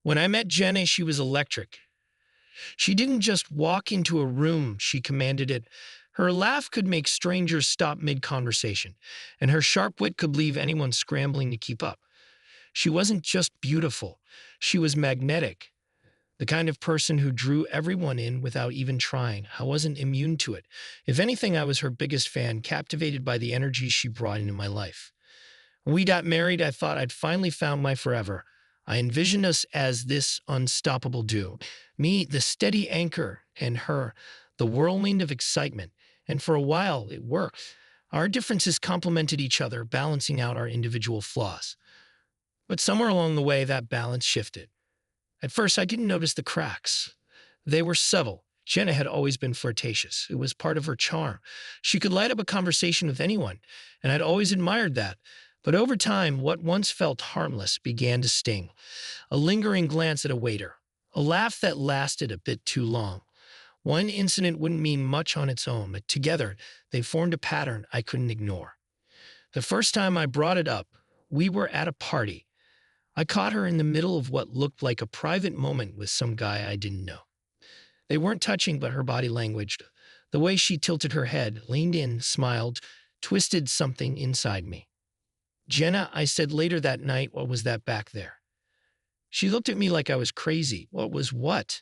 When I met Jenna, she was electric. She didn't just walk into a room, she commanded it. Her laugh could make strangers stop mid-conversation, and her sharp wit could leave anyone scrambling to keep up. She wasn't just beautiful, she was magnetic, the kind of person who drew everyone in without even trying. I wasn't immune to it. If anything, I was her biggest fan, captivated by the energy she brought into my life. When we got married, I thought I'd finally found my forever. I envisioned us as this unstoppable duo. Me, the steady anchor, and her, the whirlwind of excitement. And for a while, it worked. Our differences complemented each other, balancing out our individual flaws. But somewhere along the way, that balance shifted. At first, I didn't notice the cracks. They were subtle. Jenna had always been flirtatious. It was part of her charm. She could light up a conversation with anyone, and I'd always admired that. But over time, what once felt harmless began to sting. A lingering glance at a waiter. A laugh that lasted a bit too long. One incident wouldn't mean much on its own, but together, they formed a pattern I couldn't ignore. The first time I brought it up, we were at a party. I caught her in the middle of what looked like a private moment with some guy I didn't know. They weren't touching, but her body language, the way she tilted her head, leaned in, smiled, twisted something inside me. "Jenna," I said later that night, "what was that back there?" She looked at me like I was crazy. "What was what?"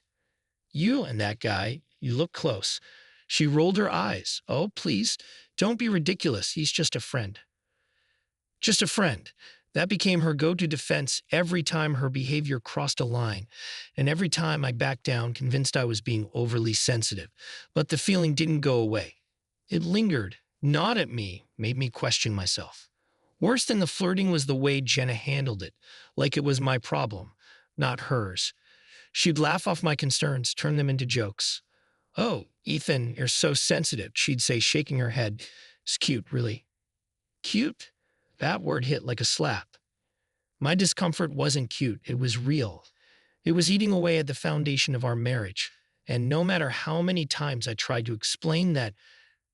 "You and that guy. You look close." She rolled her eyes. "Oh, please, don't be ridiculous. He's just a friend." Just a friend. That became her go-to defense every time her behavior crossed a line, and every time I backed down, convinced I was being overly sensitive. But the feeling didn't go away. It lingered, gnawed at me, made me question myself. Worse than the flirting was the way Jenna handled it, like it was my problem, not hers. She'd laugh off my concerns, turn them into jokes. "Oh, Ethan, you're so sensitive," she'd say, shaking her head. "It's cute, really." Cute? That word hit like a slap. My discomfort wasn't cute, it was real. It was eating away at the foundation of our marriage, and no matter how many times I tried to explain that,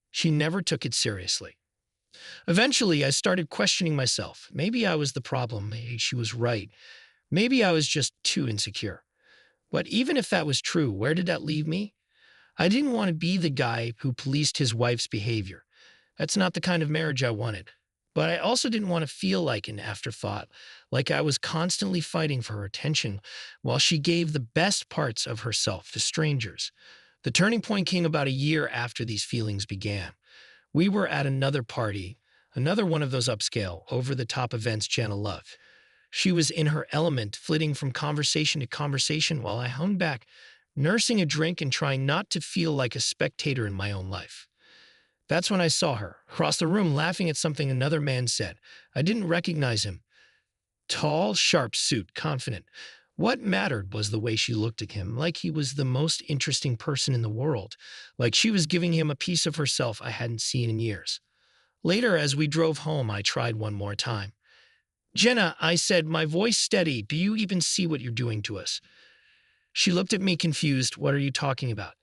she never took it seriously. Eventually, I started questioning myself. Maybe I was the problem, maybe she was right. Maybe I was just too insecure. But even if that was true, where did that leave me? I didn't want to be the guy who policed his wife's behavior. That's not the kind of marriage I wanted. But I also didn't want to feel like an afterthought, like I was constantly fighting for her attention while she gave the best parts of herself to strangers. The turning point came about a year after these feelings began. We were at another party, another one of those upscale, over-the-top events Jenna loved. She was in her element, flitting from conversation to conversation while I hung back, nursing a drink and trying not to feel like a spectator in my own life. That's when I saw her, across the room, laughing at something another man said. I didn't recognize him. Tall, sharp suit, confident. What mattered was the way she looked at him, like he was the most interesting person in the world, like she was giving him a piece of herself I hadn't seen in years. Later, as we drove home, I tried one more time. "Jenna," I said, my voice steady, "do you even see what you're doing to us?" She looked at me confused. "What are you talking about?"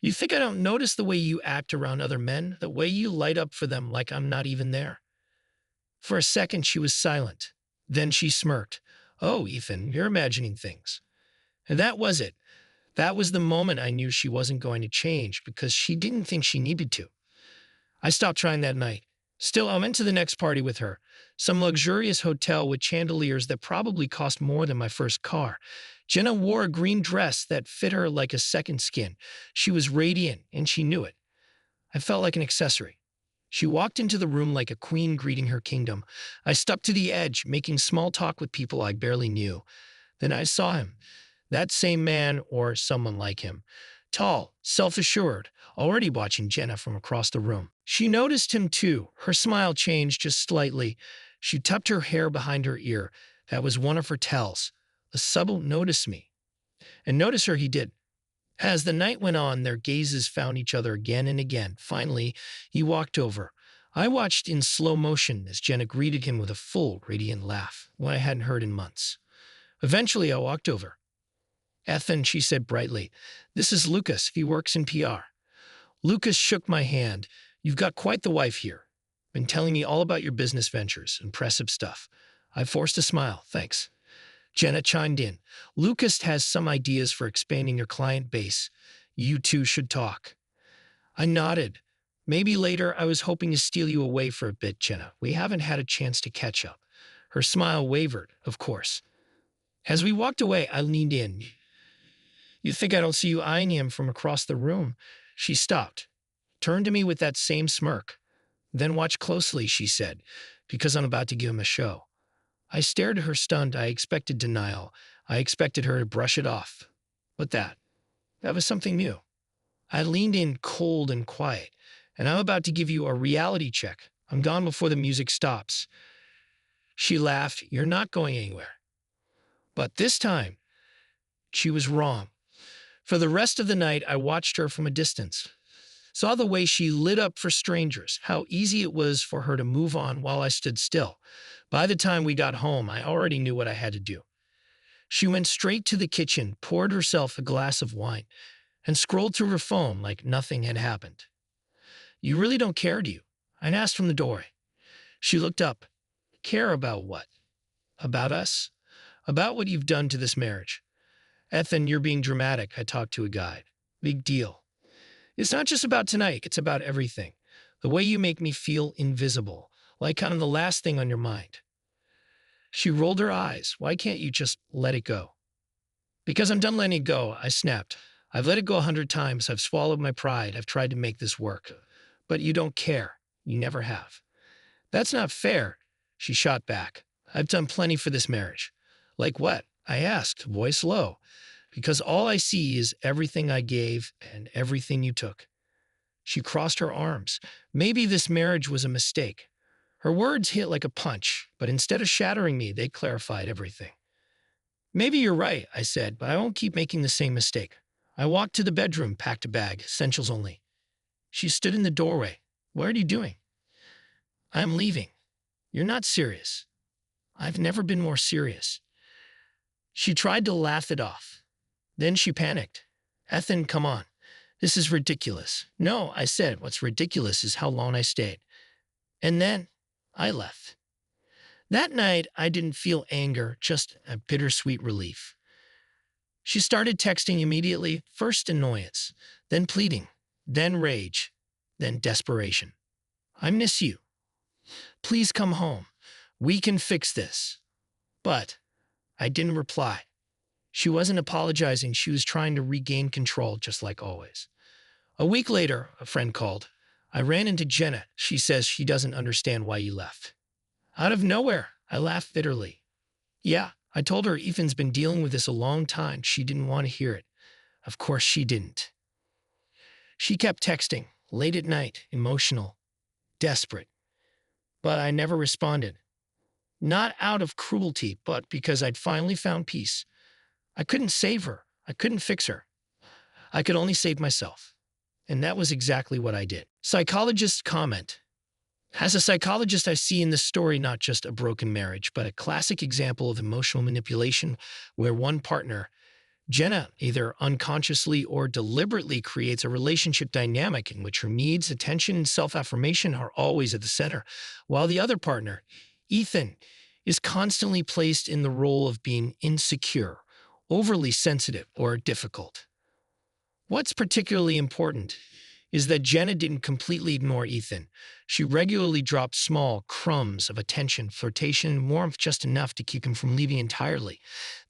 "You think I don't notice the way you act around other men, the way you light up for them like I'm not even there?" For a second, she was silent. Then she smirked. "Oh, Ethan, you're imagining things." And that was it. That was the moment I knew she wasn't going to change because she didn't think she needed to. I stopped trying that night. Still, I went to the next party with her, some luxurious hotel with chandeliers that probably cost more than my first car. Jenna wore a green dress that fit her like a second skin. She was radiant, and she knew it. I felt like an accessory. She walked into the room like a queen greeting her kingdom. I stuck to the edge, making small talk with people I barely knew. Then I saw him, that same man or someone like him. Tall, self-assured, already watching Jenna from across the room. She noticed him too. Her smile changed just slightly. She tucked her hair behind her ear. That was one of her tells. A subtle "notice me." And notice her he did. As the night went on, their gazes found each other again and again. Finally, he walked over. I watched in slow motion as Jenna greeted him with a full, radiant laugh, one I hadn't heard in months. Eventually, I walked over. "Ethan," she said brightly, "this is Lucas. He works in PR." Lucas shook my hand. "You've got quite the wife here. Been telling me all about your business ventures. Impressive stuff." I forced a smile. "Thanks." Jenna chimed in. Lucas has some ideas for expanding your client base. You two should talk. I nodded. Maybe later. I was hoping to steal you away for a bit, Jenna. We haven't had a chance to catch up. Her smile wavered, of course. As we walked away, I leaned in. You think I don't see you eyeing him from across the room? She stopped, turned to me with that same smirk. Then watch closely, she said, because I'm about to give him a show. I stared at her stunned. I expected denial. I expected her to brush it off. But that was something new. I leaned in cold and quiet, and I'm about to give you a reality check. I'm gone before the music stops. She laughed. You're not going anywhere. But this time, she was wrong. For the rest of the night, I watched her from a distance. Saw the way she lit up for strangers, how easy it was for her to move on while I stood still. By the time we got home, I already knew what I had to do. She went straight to the kitchen, poured herself a glass of wine, and scrolled through her phone like nothing had happened. You really don't care, do you? I asked from the doorway. She looked up. Care about what? About us? About what you've done to this marriage. Ethan, you're being dramatic, I talked to a guide. Big deal. It's not just about tonight, it's about everything. The way you make me feel invisible, like kind of the last thing on your mind. She rolled her eyes. Why can't you just let it go? Because I'm done letting it go, I snapped. I've let it go 100 times. I've swallowed my pride. I've tried to make this work. But you don't care. You never have. That's not fair, she shot back. I've done plenty for this marriage. Like what? I asked, voice low. Because all I see is everything I gave and everything you took. She crossed her arms. Maybe this marriage was a mistake. Her words hit like a punch, but instead of shattering me, they clarified everything. Maybe you're right, I said, but I won't keep making the same mistake. I walked to the bedroom, packed a bag, essentials only. She stood in the doorway. What are you doing? I'm leaving. You're not serious. I've never been more serious. She tried to laugh it off. Then she panicked. Ethan, come on. This is ridiculous. No, I said, what's ridiculous is how long I stayed. And then I left. That night, I didn't feel anger, just a bittersweet relief. She started texting immediately, first annoyance, then pleading, then rage, then desperation. I miss you. Please come home. We can fix this. But I didn't reply. She wasn't apologizing. She was trying to regain control, just like always. A week later, a friend called. I ran into Jenna. She says she doesn't understand why you left. Out of nowhere, I laughed bitterly. Yeah, I told her Ethan's been dealing with this a long time. She didn't want to hear it. Of course she didn't. She kept texting, late at night, emotional, desperate. But I never responded. Not out of cruelty, but because I'd finally found peace. I couldn't save her. I couldn't fix her. I could only save myself. And that was exactly what I did. Psychologists comment. As a psychologist, I see in this story not just a broken marriage, but a classic example of emotional manipulation where one partner, Jenna, either unconsciously or deliberately creates a relationship dynamic in which her needs, attention, and self-affirmation are always at the center, while the other partner, Ethan, is constantly placed in the role of being insecure, overly sensitive, or difficult. What's particularly important is that Jenna didn't completely ignore Ethan. She regularly dropped small crumbs of attention, flirtation, and warmth just enough to keep him from leaving entirely.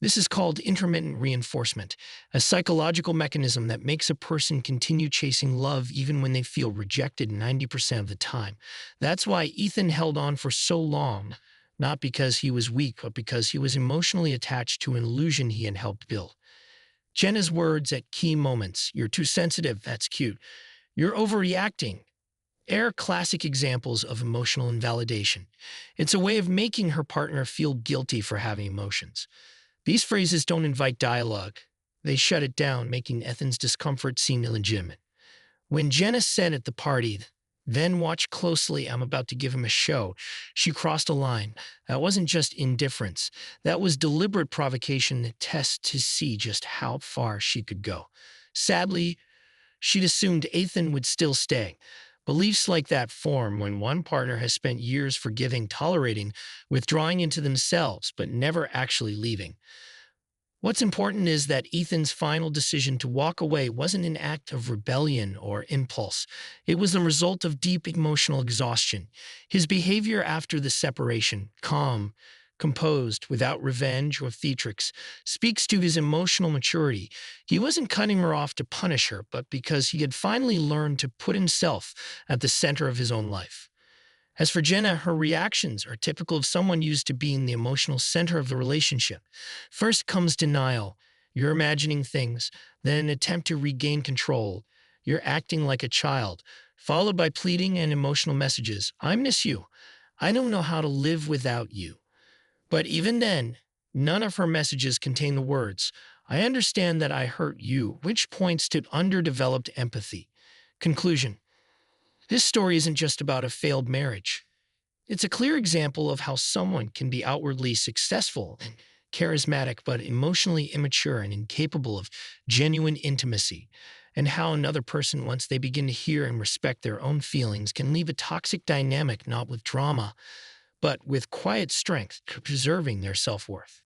This is called intermittent reinforcement, a psychological mechanism that makes a person continue chasing love even when they feel rejected 90% of the time. That's why Ethan held on for so long, not because he was weak, but because he was emotionally attached to an illusion he had helped build. Jenna's words at key moments, "You're too sensitive, that's cute. You're overreacting," are classic examples of emotional invalidation. It's a way of making her partner feel guilty for having emotions. These phrases don't invite dialogue. They shut it down, making Ethan's discomfort seem illegitimate. When Jenna said at the party, "Then watch closely, I'm about to give him a show," she crossed a line. That wasn't just indifference. That was deliberate provocation, a test to see just how far she could go. Sadly, she'd assumed Ethan would still stay. Beliefs like that form when one partner has spent years forgiving, tolerating, withdrawing into themselves, but never actually leaving. What's important is that Ethan's final decision to walk away wasn't an act of rebellion or impulse. It was the result of deep emotional exhaustion. His behavior after the separation, calm, composed, without revenge or theatrics, speaks to his emotional maturity. He wasn't cutting her off to punish her, but because he had finally learned to put himself at the center of his own life. As for Jenna, her reactions are typical of someone used to being the emotional center of the relationship. First comes denial. You're imagining things, then an attempt to regain control. You're acting like a child, followed by pleading and emotional messages. I miss you. I don't know how to live without you. But even then, none of her messages contain the words, I understand that I hurt you, which points to underdeveloped empathy. Conclusion. This story isn't just about a failed marriage. It's a clear example of how someone can be outwardly successful and charismatic, but emotionally immature and incapable of genuine intimacy, and how another person, once they begin to hear and respect their own feelings, can leave a toxic dynamic not with drama, but with quiet strength, preserving their self worth.